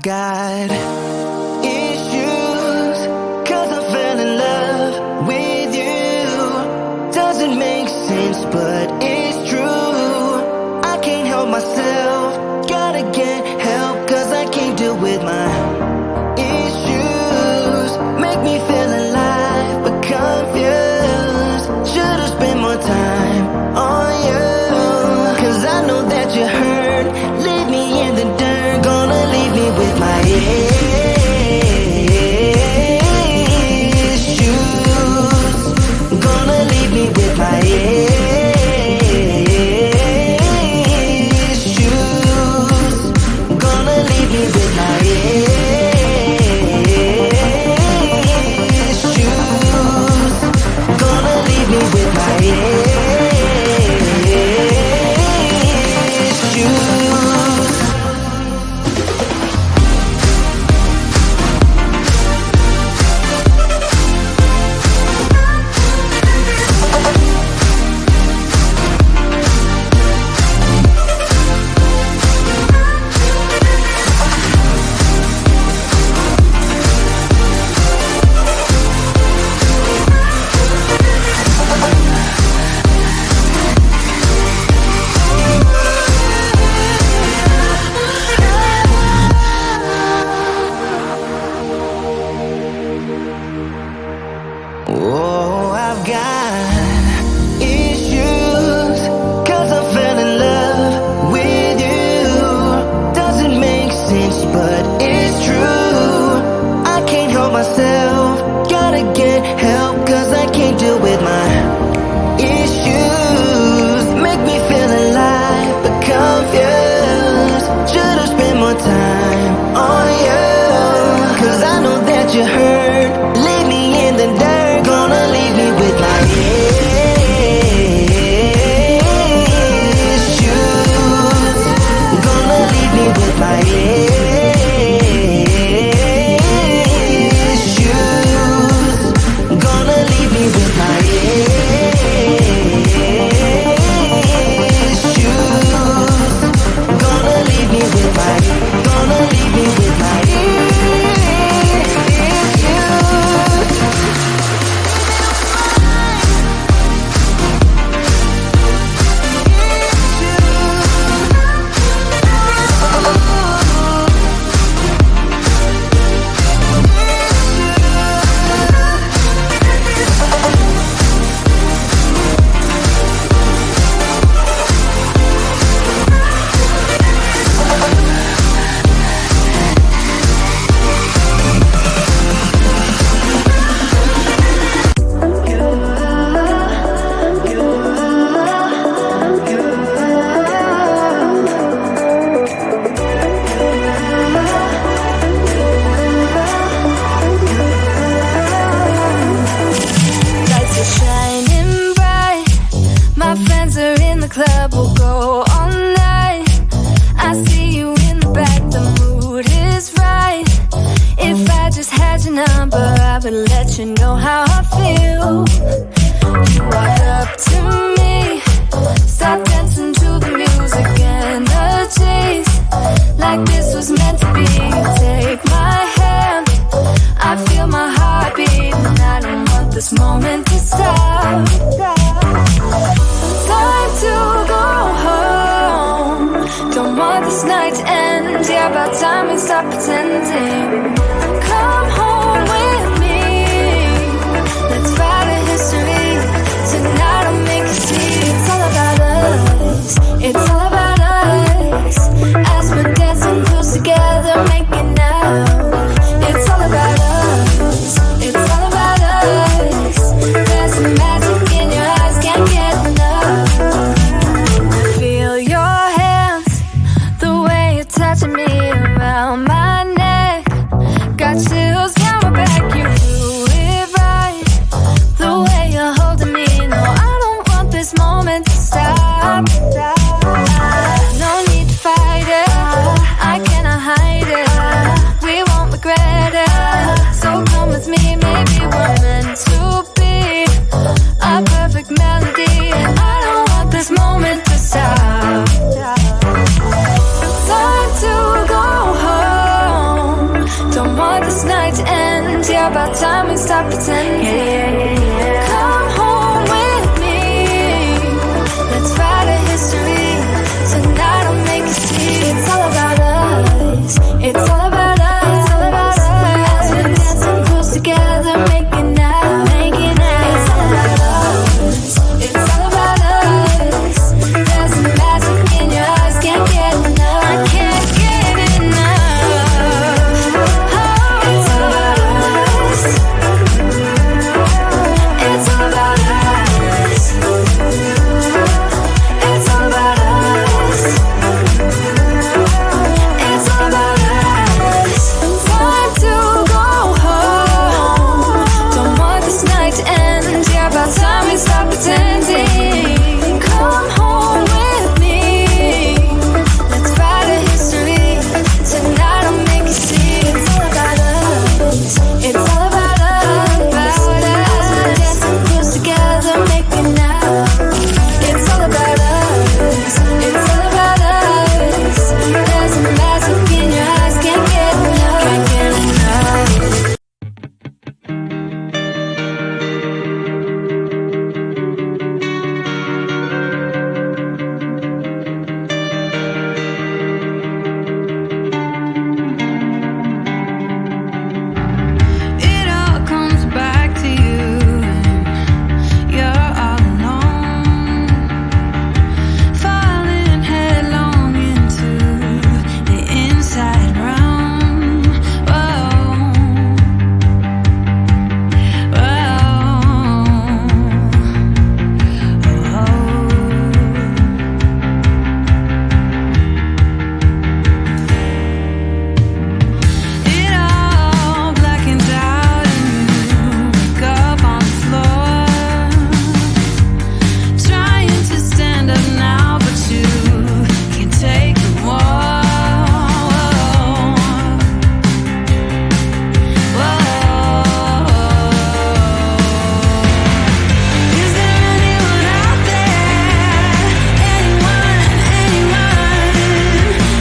got issues, 'cause I fell in love with you. Doesn't make sense, but it's true. I can't help myself, gotta get help, 'cause I can't deal with my issues. Make me feel alive, but confused. Should've spent more time on you, 'cause I know that you hurt. Leave me in the dirt, gonna leave me with my issues. Gonna leave me with my issues. Gonna leave me with my issues. Gonna leave me with my issues. Oh, I've got issues, 'cause I fell in love with you. Doesn't make sense, but it's true. I can't help myself, gotta get help, 'cause I can't deal with my issues. Make me feel alive, but confused. Should've spent more time on you, 'cause I know that you hurt. Leave me in the dirt, gonna leave me with my issues. Gonna leave me with my issues. Gonna leave me with my issues. Gonna leave me with my, gonna leave me with my club will go all night. I see you in the back, the mood is right. If I just had your number, I would let you know how I feel. You walk up to me, start dancing to the music and the chase, like this was meant to be. Take my hand, I feel my heart beat, and I don't want this moment to stop. Time to go home, don't want this night to end. Yeah, about time we stop pretending. Come home with me, let's write a history. Tonight I'll make you see it's all about us. It's all about us. As we're dancing close together, making out. It's all about us. It's all about us. There's some magic in your eyes, can't get enough. Feel your hands, the way you're touching me around my neck. Got chills down my back, you do it right. The way you're holding me, no, I don't want this moment to stop. No need to fight it, I cannot hide it. We won't regret it, so come with me, maybe we're meant to be. A perfect melody, and I don't want this moment to stop. Time to go home, end. Yeah, about time we stop pretending. Come home with me. Let's write a history. Tonight I'll make you see. It's all about us. It's all about us. It's all about us. We're dancing close together, making out, making out. It's all about us. It's all about us. There's a magic in your eyes, can't get enough. I can't get enough. Oh, it's all about us. It's all about us. It's all about us. It's all about us. Time to go home. Don't want this night to end. Yeah, about time we stop pretending. Come home with me. Let's write a history. Tonight I'll make you see. It's all about us. It's all about us. About us. We're dancing close together, making out. It's all about us. It's all about us. There's a magic in your eyes, can't get enough. Can't get enough. It all comes back to you. You're all alone, falling headlong into the inside realm. Whoa, It all blackens out and you wake up on the floor, trying to stand up now, but you can't take the war. Is there anyone out there? Anyone?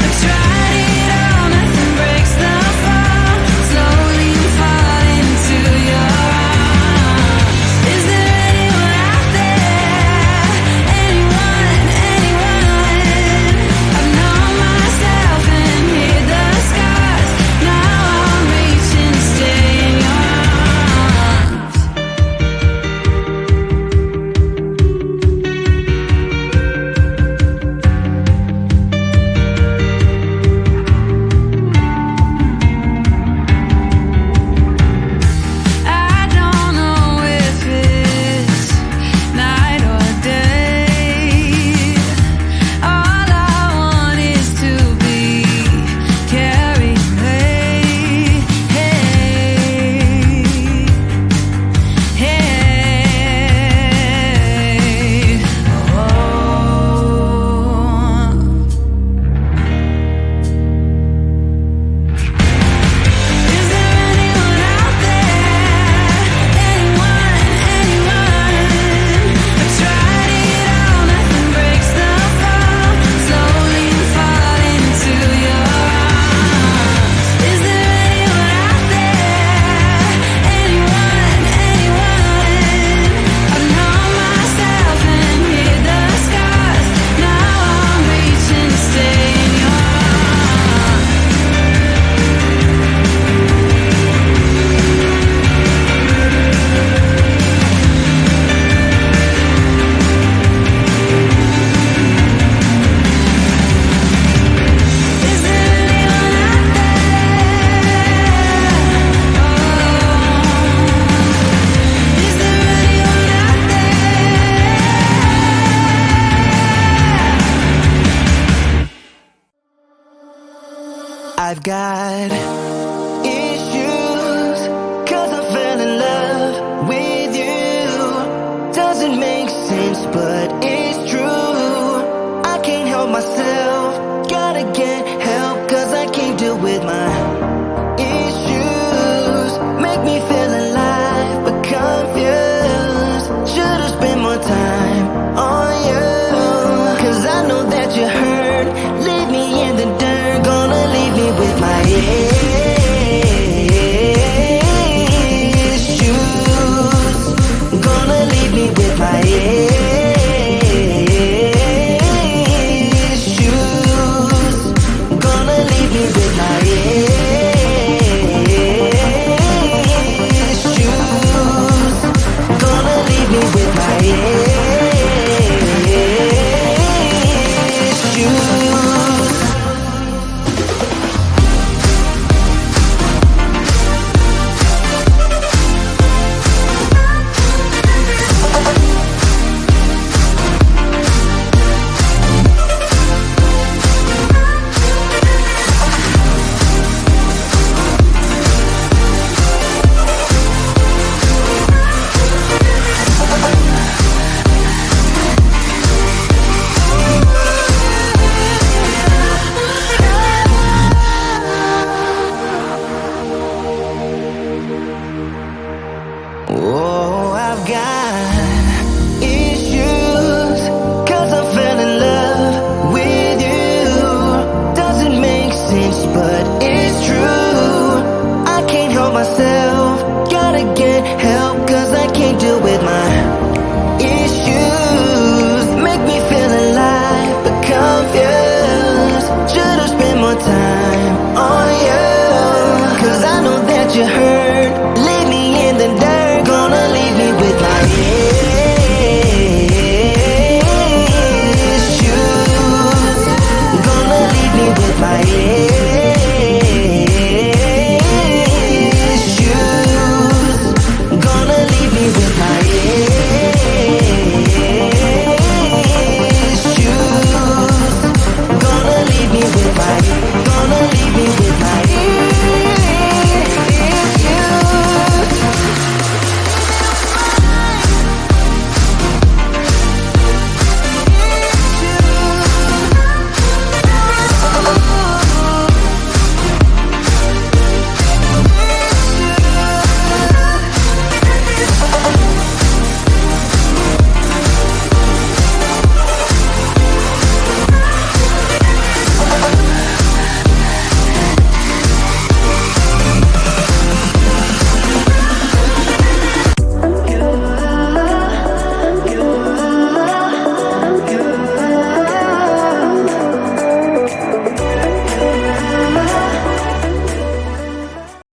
I tried it all, nothing breaks the fall. Slowly you fall into your arms. Is there anyone out there? Anyone? I've known myself and hid the scars. Now I'm reaching to stay in your arms. I don't know if it's night or day. All I want is to be carried away. Is there anyone out there? Anyone? I tried it all, nothing breaks the fall. Slowly you fall into your arms. Is there anyone out there? Anyone? I've known myself and hid the scars. Now I'm reaching to stay in your arms. Is there anyone out there? Is there anyone out there? I've got issues, 'cause I fell in love with you. Doesn't make sense, but it's true. I can't help myself, gotta get help, 'cause I can't deal with my issues. Make me feel alive, but confused. Should've spent more time on you, 'cause I know that you hurt. Leave me in the dirt, gonna leave me with my head. got issues, 'cause I fell in love with you. Doesn't make sense, but it's true. I can't help myself, gotta get help, 'cause I can't do it